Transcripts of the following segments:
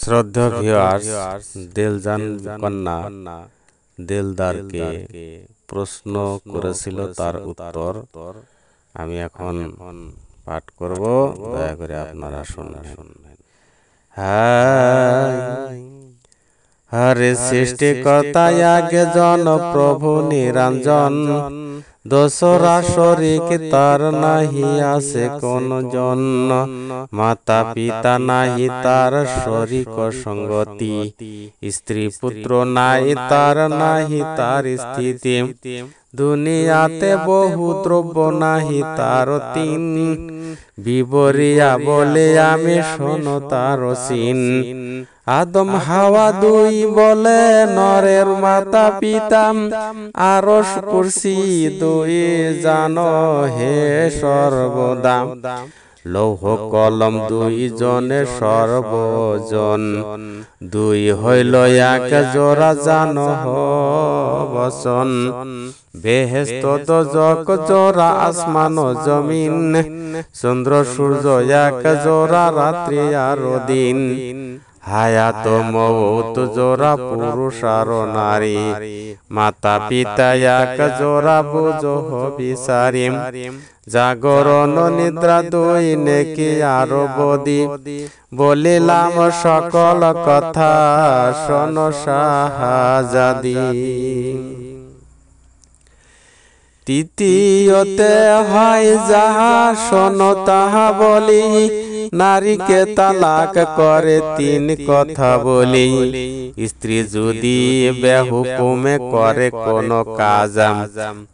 শ্রদ্ধেয় ভিউয়ার্স, দিলজান কন্যা দিলদারকে প্রশ্ন করেছিল, তার উত্তর আমি এখন পাঠ করব, দয়া করে আপনারা শুনবেন। হরে সৃষ্টিকর্তা আগে জন প্রভু নিরঞ্জন, দোসরা শরিক তার নাহি আছে কোন জন। মাতা পিতা নাহি তার শরিক সঙ্গতি, স্ত্রী পুত্র নাই তার নাহি তার স্থিতি। দুনিয়াতে বহু দ্রব্য নাহি তার তিন, বিবরিয়া বলে আমি শোনো তার সিন। আদম হাওয়া দুই বলে নরের মাতা পিতা, আরশ কুরসি দুই জানো হে সর্বদা। লৌহ কলম দুই জনে সর্বজন, দুই হইল এক জোড়া জানো বচন। বেহেশত দোজখ জোড়া আসমান জমিন, চন্দ্র সূর্য এক জোড়া রাত্রি আর দিন। হায়াত মৌত জোড়া পুরুষ আর নারী, মাতা পিতা এক জোড়া বুঝো বিচারি। জাগরণ নিদ্রা দুই নেকি আর বদি, বলিলাম সকল কথা শোনো শাহজাদি। তৃতীয়তে হয় যাহা শোনো তাহা বলি, নারীকে তালাক করে তিন কথা বলি। স্ত্রী যদি বেহুকুমে করে কোন কাজ,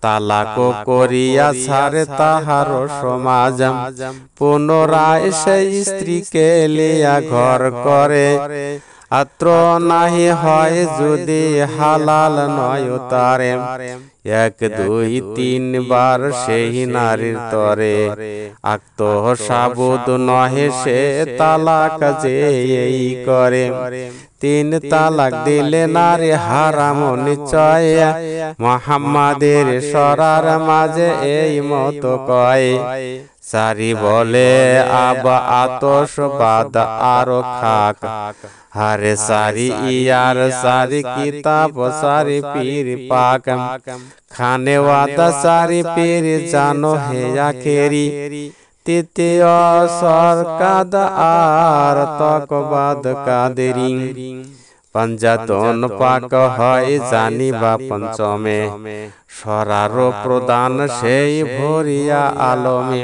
তালাক করিয়া ছাড়ে তাহার সমাজ। পুনরায় সেই স্ত্রীকে লিয়া ঘর করে, আত্র নাহি হয় যদি হালাল নয় তারে। এক দুই তিন বার সেই নারীর তরে, আক্ত সাবুদ নহে সে তালাক যে এই করে। তিন তালাক দিলে নারী হারাম নিশ্চয়, মুহাম্মাদের সরার মাঝে এই মত কয়। সারি বলে আবা আতশবাদ আরো খাক, হারে সারি ইয়ার সারি কিতাব সারি পীর পাক। খানে ওয়াদা সারি পীর জানো হে আখেরি, তৃতীয় সরকাদ আর তকবাদ কাদেরি। পঞ্জাতন পাক হয় জানিবা পঞ্চমে, সরার প্রদান সেই ভরিয়া আলমে।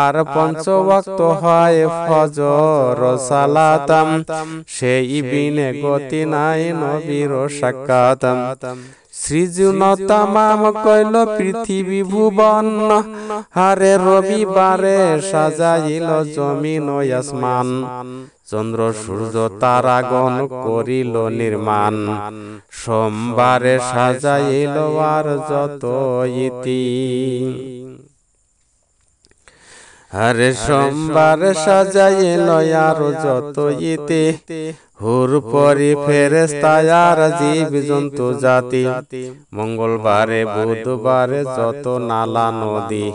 আর পঞ্চ ওয়াক্ত হয় ফজর সালাতাম, সেই বিনে গতি নাই নবীর সাক্ষাৎ। সৃজন তামাম কইল পৃথিবী ভুবন, হারে রবিবারে সাজাইল জমিন ও আসমান। চন্দ্র সূর্য তারাগণ করিল নির্মাণ, সোমবারে সাজাইল আর যত ইতি। হরে সোমবার সাজাইল আর যত ইতি, হুর পরি ফেরেশতা আর জীব জন্তু জাতি। মঙ্গলবারে বুধবারে যত নালা নদী,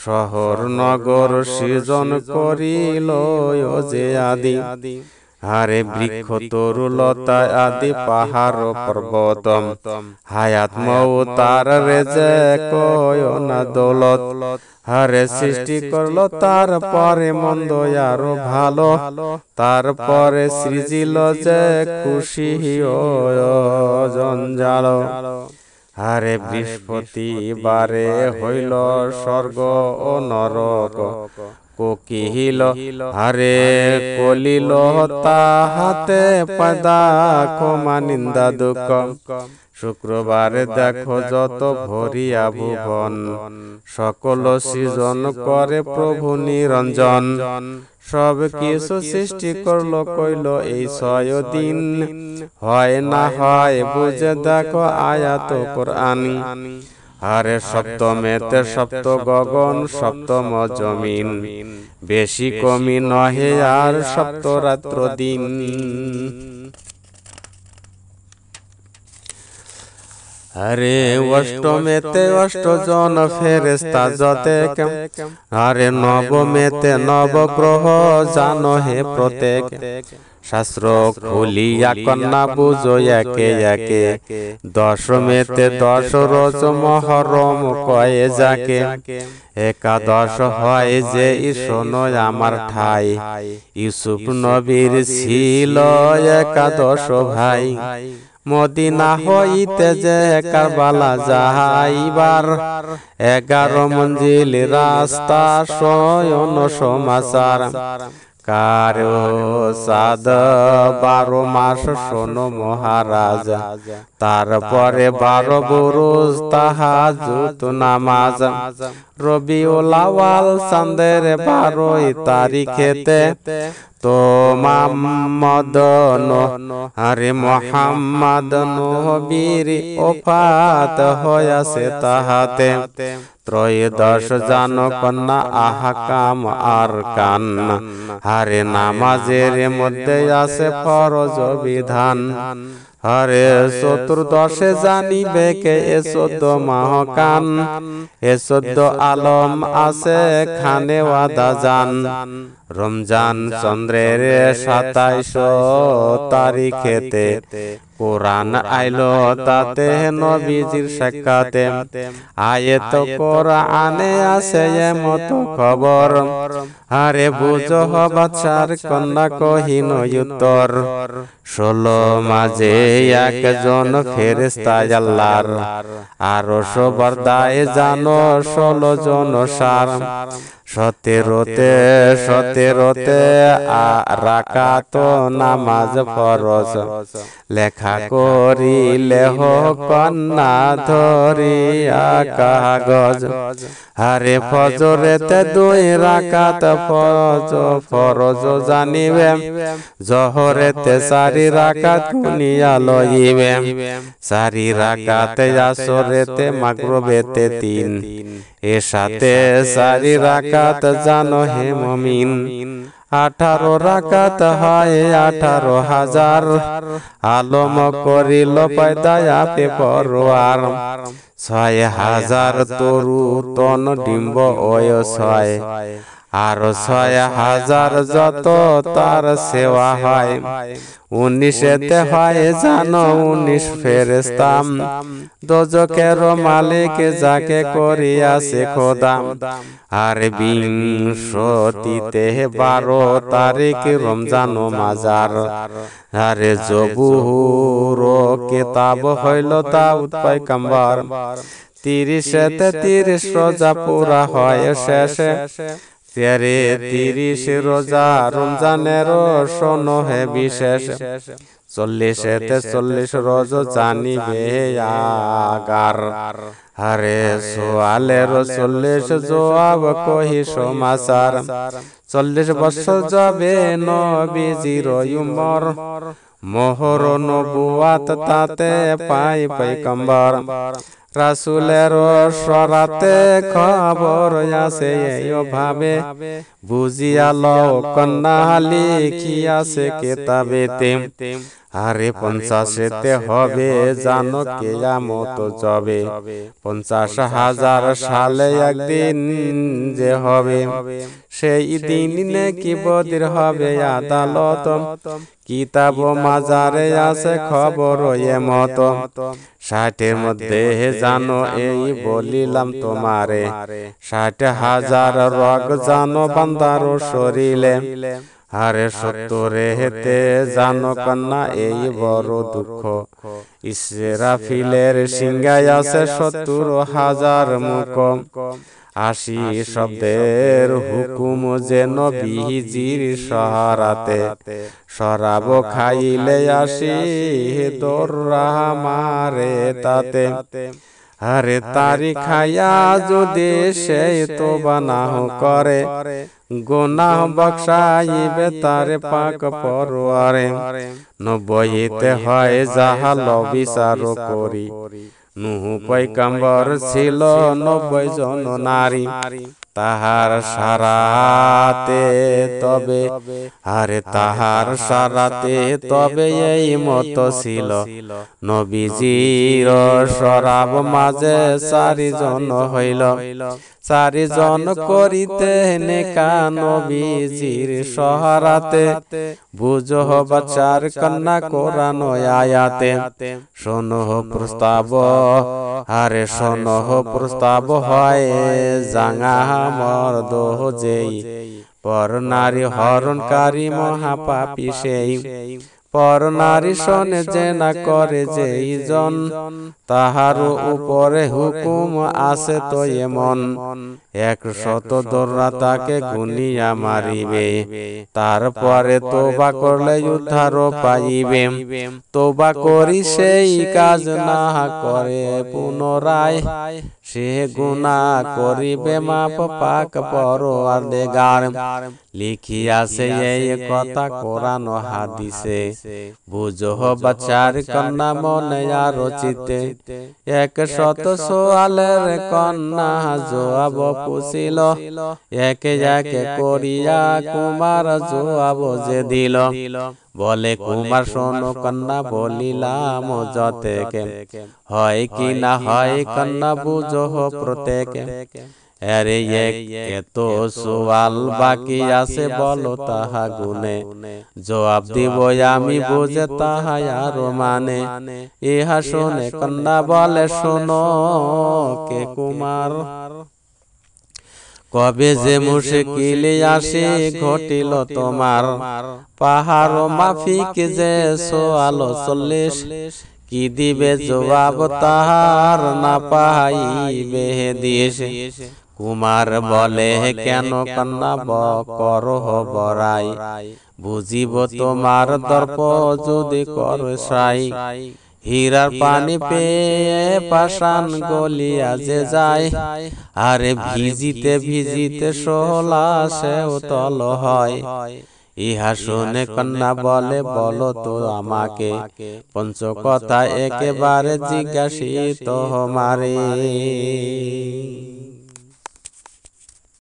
শহর নগর সৃজন করিল যে আদি। হারে বৃক্ষ তরুলতা আদি পাহাড় পর্বত, হায়াত মৌত আর রেজেক না দৌলত। হারে সৃষ্টি করলো তারপরে মন্দ আরো ভালো, তারপরে সৃজিল যে খুশি জঞ্জাল। হারে বৃহস্পতিবারে হইল স্বর্গ ও নরক, কোকিল হারে কলিল তাহাতে পদা ক্ষমা নিন্দা দুঃখ। শুক্রবারে দেখো যত ভরিয়া ভুবন, সকল সৃজন করে প্রভু নিরঞ্জন। সব কিছু সৃষ্টি করলো কইল এই 6 দিন, হয় না হয় বুঝে দেখো আয়াত কোরআনি। আরে সপ্তমেতে সপ্ত গগন সপ্তম জমিন, বেশি কমি নহে আর সপ্ত রাত্র দিন। আরে অষ্টমেতে অষ্টজন ফেরেশতা যতেক, আরে নবমেতে নবগ্রহ জানো হে প্রত্যেক। শাস্ত্র খুলিয়া কন্যা বুঝো একে একে, দশমেতে 10 রোজ মহরম কয়ে যাকে। একাদশ হয় যে শোনো আমার ঠাই, ইউসুফ নবীর ছিল একাদশ ভাই। মদিনা হইতে যে কারবালা যাইবার, 11 মঞ্জিল রাস্তা শয়ন সমাচার। কারো সাদ 12 মাস শোনো মহারাজ, তারপরে 12 বুরুজ তাহাজ্জুদ নামাজ। রবিউল আউয়াল চাঁদের 12 তারিখেতে তো মোহাম্মদ নবীর ওফাত হয়াছে তাহাতে। ত্রয়োদশ জানো কন্যা আহকাম আর কান, আরে নামাজের মধ্যে আছে ফরজ বিধান। হরে চতুর্দশে জানিবে কে 14 মাহকান, 14 আলম আছে খানে ওয়াদা জান। রমজান চন্দ্রের 27 তারিখেতে কোরআন আইলো তাতে নবীজির সাক্ষাতে। আয়াত কোরআনে আছে এমত খবর, আরে বুঝো বাদশার কন্যা কহিন উত্তর। 16 মাঝে একজন ফেরেশতা আল্লাহর, আরো সবার দায় জানো 16 জন সার। 17তে রাকাত নামাজ ফরজ, লেখা করিলে কন্যা ধরিয়া কাগজ। আরে ফজরেতে 2 রাকাত ফরজ জানিবে, জহরেতে 4 রাকাত গুনিয়া লইবে। 4 রাকাতে আসরেতে মাগরিবেতে 3, এশাতে 4 রাকাত জানো হে মুমিন। 18 রাকাত হয় 18,000, আলম করিল পয়দা আপে পরওয়ার। 6,000 তরু তন ডিম্ব ওয় 6, আর 6,000 যত তার সেবা হয়। 19তে হয় জানো 19 ফেরেশতা, দোজখের মালিক যাকে করিয়াছে খোদা। আর 20তে 12 তারিখ রমজান মাজার, আরে জবুর কিতাব হইল দাউদ পয়গম্বর। 30তে 30 রোজা পুরা হয় শেষে, 30 রোজা রমজানের শোনো হে বিশেষ। 40তে 40 রোজ জানিবে আগার, আরে সোয়ালের 40 জবাব কহি সমাচার। 40 বছর যাবে নবীজির উমর, মোহর নবুয়াত তাতে পাই পয়গম্বর। রাসূলের সরাতে খবর আছে এইভাবে, বুঝিয়া লও কন্যা লিখিয়াছে কিতাবেতে। আরে 50তে হবে জানো কিয়ামত যবে, 50,000 সালে একদিন যে হবে। সেই দিন নাকি বদির হবে আদালত, কিতাব মাজারে আছে খবর এমত। 60-এর মধ্যে জানো এই বলিলাম তোমারে, 60,000 রোগ জানো বান্দার শরীরে। আরে 70-এতে জানো কন্যা এই বড় দুঃখ, ইসরাফিলের সিংহায় আছে 70,000 মুখ। 80 শব্দের হুকুম যেন বিহিজির সহারাতে, শরাব খাইলে 80 দোররা মারে তাতে। আরে তারি খাইয়া যদি সেই তোবা না করে, গুনাহ বখশাইবে তারে পাক পরওয়ারে। 90তে হয় জাহাল বিচার করি, নূহ পয়গম্বর ছিল 90 জন নারী। তাহার সারাতে তবে, আরে তাহার সারাতে তবে এই মত ছিল, নবীজির শরাব মাঝে 4 জন হইল। চারিজন করিতে নেকা নবীজির সহারাতে বুঝো বাচ্চার কন্যা কোরআন আয়াতে শোনো প্রস্তাব আরে শোনো প্রস্তাব হয় জাঙা মর্দ যেই পর নারী হরণকারী মহাপাপী সেই পর নারী শোনে যে না করে যেই জন তাহার উপরে হুকুম আছে তো এমন 100 দোররা তাকে গুনিয়া মারিবে তারপরে তোবা করলে উদ্ধার পাইবে তোবা করি সেই কাজ না করে পুনরায় সে গুনাহ করিবে মাপ পাক পরওয়ারদিগার লিখিয়াছে এই কথা কোরআন ও হাদিসে বুঝো বাচ্চার কন্যা মনে আর চিতে 100 সোয়ালের কন্যা জবাব পুছিল একে একে করিয়া কুমার জবাব যে দিল বলে কুমার শোনো কন্যা বলিলাম যতেকে হয় কি না হয় কন্যা বুঝো প্রত্যেকে আরে এত সোয়াল বাকি আছে বলো তাহা গুনে জবাব দিব আমি বুঝে তাহা আর মানে ইহা শুনে কন্যা বলে শোনো কে কুমার কবে যে মুশকিল আসে ঘটিল তোমার পাহাড় মাফিক যে সোয়াল 40 কি দিবে জবাব তাহার না পাইবে দিশ কুমার বলে কেন কন্যা করহ বড়াই বুঝিব তোমার দর্প যদি করসাই হীরার পানি পেয়ে পাষাণ গলিয়া যে যায় আরে ভিজিতে ভিজিতে সোহলা সে উতল হয় ইহা শুনে কন্যা বলে বলো তো আমাকে পঞ্চ কথা একেবারে জিজ্ঞাসিত মারে